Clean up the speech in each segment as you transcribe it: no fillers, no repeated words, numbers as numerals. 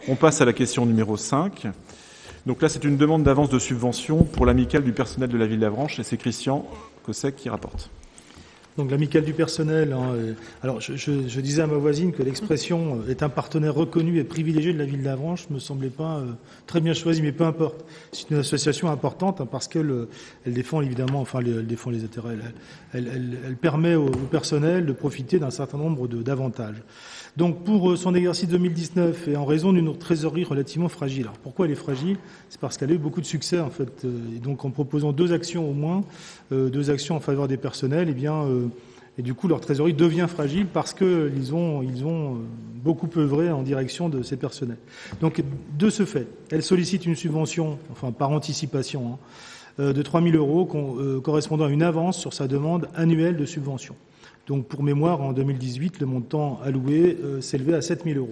On passe à la question numéro 5. Donc là, c'est une demande d'avance de subvention pour l'amicale du personnel de la ville d'Avranches, et c'est Christian Cossec qui rapporte. Donc l'amicale du personnel, alors je disais à ma voisine que l'expression est un partenaire reconnu et privilégié de la ville d'Avranches me semblait pas très bien choisie, mais peu importe. C'est une association importante parce qu'elle défend évidemment, elle défend les intérêts. Elle permet au personnel de profiter d'un certain nombre d'avantages. Donc pour son exercice 2019 et en raison d'une trésorerie relativement fragile. Alors pourquoi elle est fragile ? C'est parce qu'elle a eu beaucoup de succès en fait. Et donc en proposant 2 actions au moins, 2 actions en faveur des personnels, et du coup leur trésorerie devient fragile parce qu'ils ont beaucoup œuvré en direction de ces personnels. Donc de ce fait, elle sollicite une subvention, enfin par anticipation, de 3 000 € correspondant à une avance sur sa demande annuelle de subvention. Donc, pour mémoire, en 2018, le montant alloué s'élevait à 7 000 €.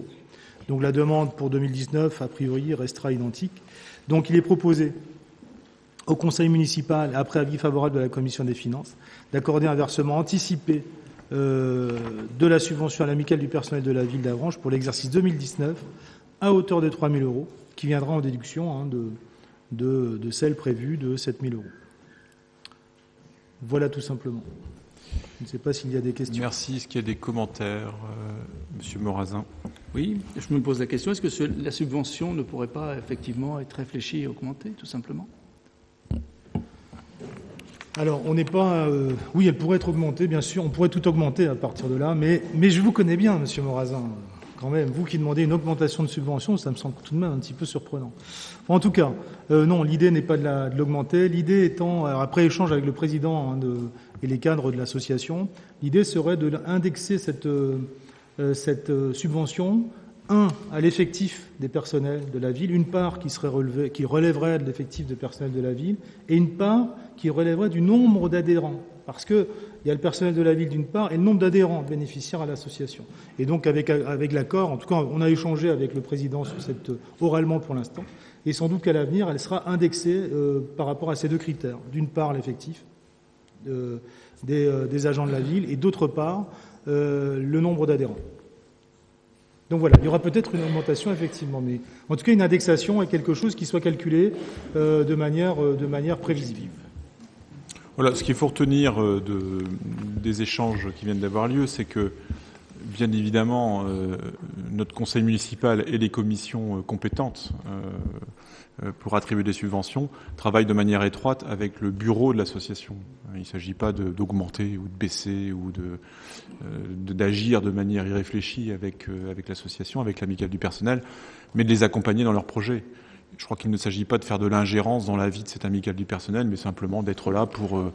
Donc, la demande pour 2019, a priori, restera identique. Donc, il est proposé au conseil municipal, après avis favorable de la commission des finances, d'accorder un versement anticipé de la subvention à l'amicale du personnel de la ville d'Avranches pour l'exercice 2019 à hauteur de 3 000 €, qui viendra en déduction de celle prévue de 7 000 €. Voilà tout simplement. Je ne sais pas s'il y a des questions. Merci. Est-ce qu'il y a des commentaires, Monsieur Morazin ? Oui, je me pose la question, est-ce que la subvention ne pourrait pas effectivement être réfléchie et augmentée, tout simplement ? Alors, on n'est pas... oui, elle pourrait être augmentée, bien sûr. On pourrait tout augmenter à partir de là. Mais je vous connais bien, Monsieur Morazin. Quand même, vous qui demandez une augmentation de subvention, ça me semble tout de même un petit peu surprenant. En tout cas, non, l'idée n'est pas de l'augmenter. L'idée étant, alors après échange avec le président et les cadres de l'association, l'idée serait d'indexer cette subvention, à l'effectif des personnels de la ville, une part qui relèverait de l'effectif des personnels de la ville, et une part qui relèverait du nombre d'adhérents. Parce qu'il y a le personnel de la ville d'une part et le nombre d'adhérents bénéficiaires à l'association. Et donc avec l'accord, en tout cas on a échangé avec le président sur oralement pour l'instant, et sans doute qu'à l'avenir elle sera indexée par rapport à ces 2 critères. D'une part l'effectif des agents de la ville et d'autre part le nombre d'adhérents. Donc voilà, il y aura peut-être une augmentation effectivement, mais en tout cas une indexation est quelque chose qui soit calculé de manière prévisible. Voilà, ce qu'il faut retenir des échanges qui viennent d'avoir lieu, c'est que, bien évidemment, notre conseil municipal et les commissions compétentes pour attribuer des subventions travaillent de manière étroite avec le bureau de l'association. Il ne s'agit pas d'augmenter ou de baisser ou d'agir de manière irréfléchie avec l'association, avec l'amicale du personnel, mais de les accompagner dans leurs projets. Je crois qu'il ne s'agit pas de faire de l'ingérence dans la vie de cette amicale du personnel, mais simplement d'être là pour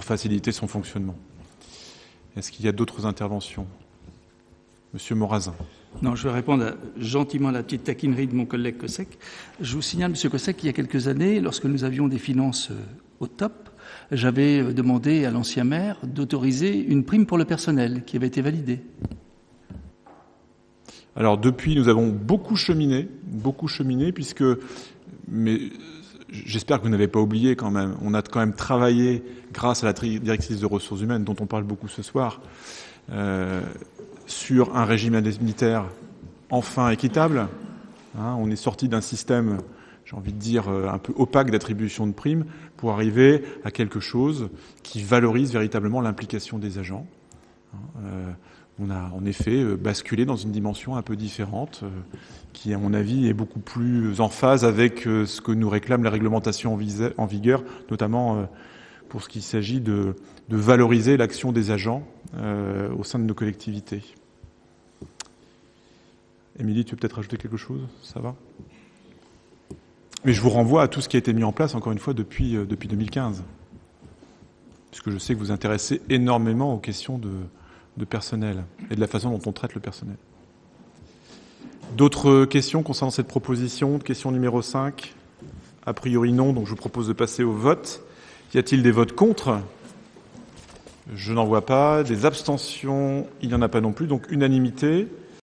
faciliter son fonctionnement. Est-ce qu'il y a d'autres interventions ? Monsieur Morazin. Non, je vais répondre gentiment à la petite taquinerie de mon collègue Cossec. Je vous signale, Monsieur Cossec, qu'il y a quelques années, lorsque nous avions des finances au top, j'avais demandé à l'ancien maire d'autoriser une prime pour le personnel qui avait été validée. Alors depuis, nous avons beaucoup cheminé, puisque, mais j'espère que vous n'avez pas oublié quand même, on a quand même travaillé grâce à la directrice de ressources humaines, dont on parle beaucoup ce soir, sur un régime indemnitaire enfin équitable. On est sorti d'un système, j'ai envie de dire, un peu opaque d'attribution de primes pour arriver à quelque chose qui valorise véritablement l'implication des agents. On a en effet basculé dans une dimension un peu différente qui, à mon avis, est beaucoup plus en phase avec ce que nous réclame la réglementation en vigueur, notamment pour ce qu'il s'agit de valoriser l'action des agents au sein de nos collectivités. Émilie, tu veux peut-être rajouter quelque chose ? Ça va ? Mais je vous renvoie à tout ce qui a été mis en place, encore une fois, depuis 2015. Puisque je sais que vous vous intéressez énormément aux questions de personnel et de la façon dont on traite le personnel. D'autres questions concernant cette proposition ? Question numéro 5 ? A priori non, donc je vous propose de passer au vote. Y a-t-il des votes contre ? Je n'en vois pas. Des abstentions ? Il n'y en a pas non plus, donc unanimité.